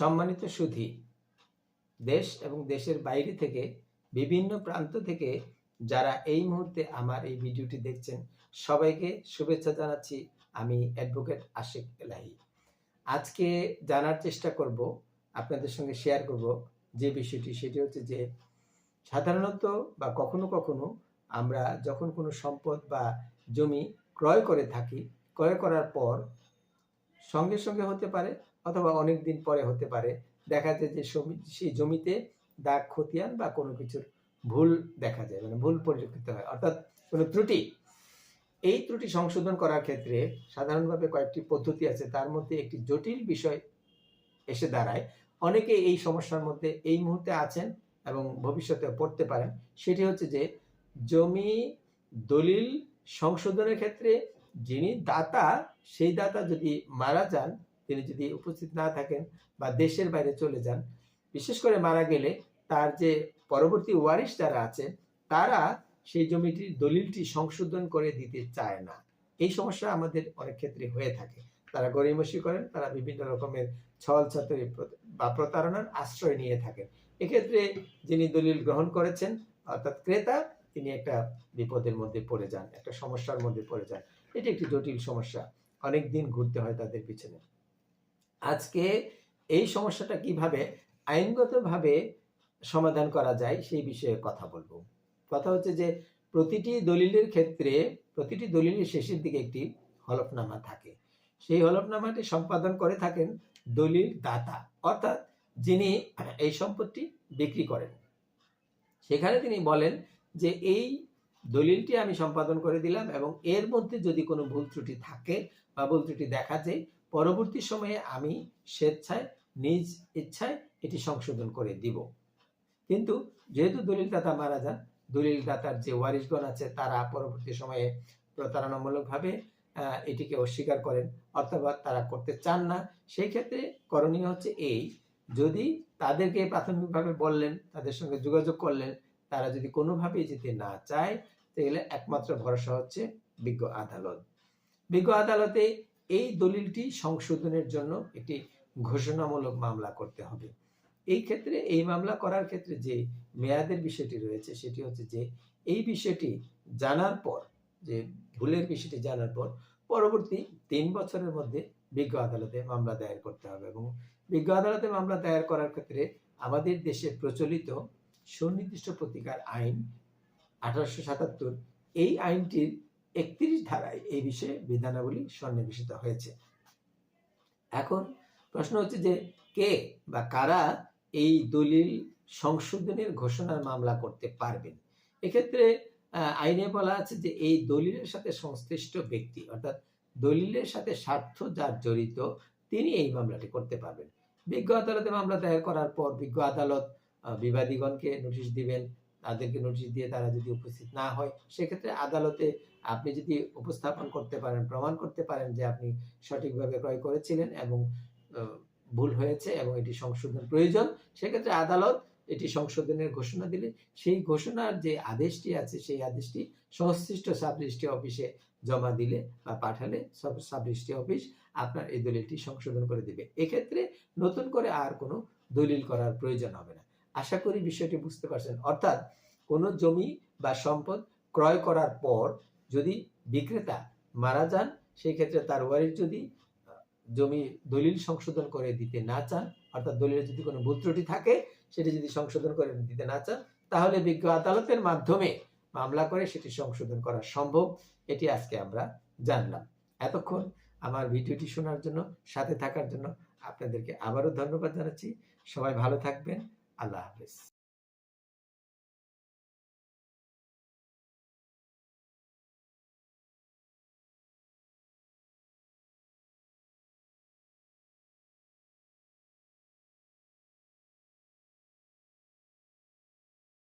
সম্মানিত সুধী, দেশ এবং দেশের বাইরে থেকে বিভিন্ন প্রান্ত থেকে যারা এই মুহূর্তে আমার এই ভিডিওটি দেখছেন, সবাইকে শুভেচ্ছা জানাচ্ছি। আমি অ্যাডভোকেট আশিক এলাহি। আজকে জানার চেষ্টা করব, আপনাদের সঙ্গে শেয়ার করব যে বিষয়টি, সেটি হচ্ছে যে সাধারণত বা কখনো কখনো আমরা যখন কোনো সম্পদ বা জমি ক্রয় করে থাকি, ক্রয় করার পর সঙ্গে সঙ্গে হতে পারে অথবা অনেক দিন পরে হতে পারে, দেখা যায় যে সেই জমিতে দাগ খতিয়ান বা কোনো কিছুর ভুল দেখা যায়, মানে ভুল পরিলক্ষিত হয়, অর্থাৎ কোনো ত্রুটি। এই ত্রুটি সংশোধন করার ক্ষেত্রে সাধারণভাবে কয়েকটি পদ্ধতি আছে, তার মধ্যে একটি জটিল বিষয় এসে দাঁড়ায়। অনেকে এই সমস্যার মধ্যে এই মুহূর্তে আছেন এবং ভবিষ্যতে পড়তে পারেন। সেটি হচ্ছে যে জমি দলিল সংশোধনের ক্ষেত্রে যিনি দাতা, সেই দাতা যদি মারা যান, তিনি যদি উপস্থিত না থাকেন বা দেশের বাইরে চলে যান, বিশেষ করে মারা গেলে তার যে পরবর্তী ওয়ারিশ যারা আছে, তারা সেই জমিটির দলিলটি সংশোধন করে দিতে চায় না। এই সমস্যা আমাদের অনেক ক্ষেত্রে হয়ে থাকে। তারা গড়িমসি করেন, তারা বিভিন্ন রকমের ছল ছাতুরি বা প্রতারণার আশ্রয় নিয়ে থাকেন। এক্ষেত্রে যিনি দলিল গ্রহণ করেছেন, অর্থাৎ ক্রেতা, তিনি একটা বিপদের মধ্যে পড়ে যান, একটা সমস্যার মধ্যে পড়ে যান। এটি একটি জটিল সমস্যা, অনেক দিন ঘুরতে হয় তাদের পিছনে। আজকে এই সমস্যাটা কিভাবে আইনগতভাবে সমাধান করা যায় সেই বিষয়ে কথা বলবো। কথা হচ্ছে যে প্রতিটি দলিলের ক্ষেত্রে, প্রতিটি দলিলের শেষের দিকে একটি হলফনামা থাকে। সেই হলফনামাটি সম্পাদন করে থাকেন দলিল দাতা, অর্থাৎ যিনি এই সম্পত্তি বিক্রি করেন। সেখানে তিনি বলেন যে এই দলিলটি আমি সম্পাদন করে দিলাম এবং এর মধ্যে যদি কোনো ভুল ত্রুটি থাকে বা ভুল ত্রুটি দেখা যায়, পরবর্তী সময়ে আমি স্বেচ্ছায় নিজ ইচ্ছায় এটি সংশোধন করে দিব। কিন্তু যেহেতু দলিলদাতা মারা যান, দলিলদাতার যে ওয়ারিশগণ আছে তারা পরবর্তী সময়ে প্রতারণামূলকভাবে এটিকে অস্বীকার করেন অথবা তারা করতে চান না। সেই ক্ষেত্রে করণীয় হচ্ছে এই, যদি তাদেরকে প্রাথমিকভাবে বললেন, তাদের সঙ্গে যোগাযোগ করলেন, তারা যদি কোনোভাবেই যেতে না চায়, তাহলে একমাত্র ভরসা হচ্ছে বিজ্ঞ আদালত। বিজ্ঞ আদালতে এই দলিলটি সংশোধনের জন্য একটি ঘোষণামূলক মামলা করতে হবে। এই ক্ষেত্রে, এই মামলা করার ক্ষেত্রে যে মেয়াদের বিষয়টি রয়েছে, সেটি হচ্ছে যে এই বিষয়টি জানার পর, যে ভুলের বিষয়টি জানার পর পরবর্তী 3 বছরের মধ্যে বিজ্ঞ আদালতে মামলা দায়ের করতে হবে। এবং বিজ্ঞ আদালতে মামলা দায়ের করার ক্ষেত্রে আমাদের দেশে প্রচলিত সুনির্দিষ্ট প্রতিকার আইন 1877, এই আইনটির 31 ধারায় এই বিষয়ে বিধানাবলী সন্নিবেশিত হয়েছে। এখন প্রশ্ন হচ্ছে যে কে বা কারা এই দলিল সংশোধনের ঘোষণার মামলা করতে পারবেন। এক্ষেত্রে আইনে বলা আছে যে এই দলিলের সাথে সংশ্লিষ্ট ব্যক্তি, অর্থাৎ দলিলের সাথে স্বার্থ যার জড়িত, তিনি এই মামলাটি করতে পারবেন। বিজ্ঞ আদালতে মামলা দায়ের করার পর বিজ্ঞ আদালত বিবাদীগণকে নোটিশ দিবেন। তাদেরকে নোটিশ দিয়ে তারা যদি উপস্থিত না হয়, সেক্ষেত্রে আদালতে আপনি যদি উপস্থাপন করতে পারেন, প্রমাণ করতে পারেন যে আপনি সঠিকভাবে ক্রয় করেছিলেন এবং ভুল হয়েছে এবং এটি সংশোধন প্রয়োজন, সেক্ষেত্রে আদালত এটি সংশোধনের ঘোষণা দিলে সেই ঘোষণার যে আদেশটি আছে, সেই আদেশটি সংশ্লিষ্ট সাব রেজিস্ট্রি অফিসে জমা দিলে বা পাঠালে সাব রেজিস্ট্রি অফিস আপনার এই দলিলটি সংশোধন করে দিবে। এক্ষেত্রে নতুন করে আর কোনো দলিল করার প্রয়োজন হবে না। আশা করি বিষয়টি বুঝতে পারছেন। অর্থাৎ কোনো জমি বা সম্পদ ক্রয় করার পর যদি বিক্রেতা মারা যান, সেই ক্ষেত্রে তার ওয়ারিশ যদি জমি দলিল সংশোধন করে দিতে না চান, অর্থাৎ দলিলে যদি কোনো ভুল ত্রুটি থাকে সেটি যদি সংশোধন করে দিতে না চান, তাহলে বিজ্ঞ আদালতের মাধ্যমে মামলা করে সেটি সংশোধন করা সম্ভব। এটি আজকে আমরা জানলাম। এতক্ষণ আমার ভিডিওটি শোনার জন্য, সাথে থাকার জন্য আপনাদেরকে আবারও ধন্যবাদ জানাচ্ছি। সবাই ভালো থাকবেন। আল্লাহ হাফেজ।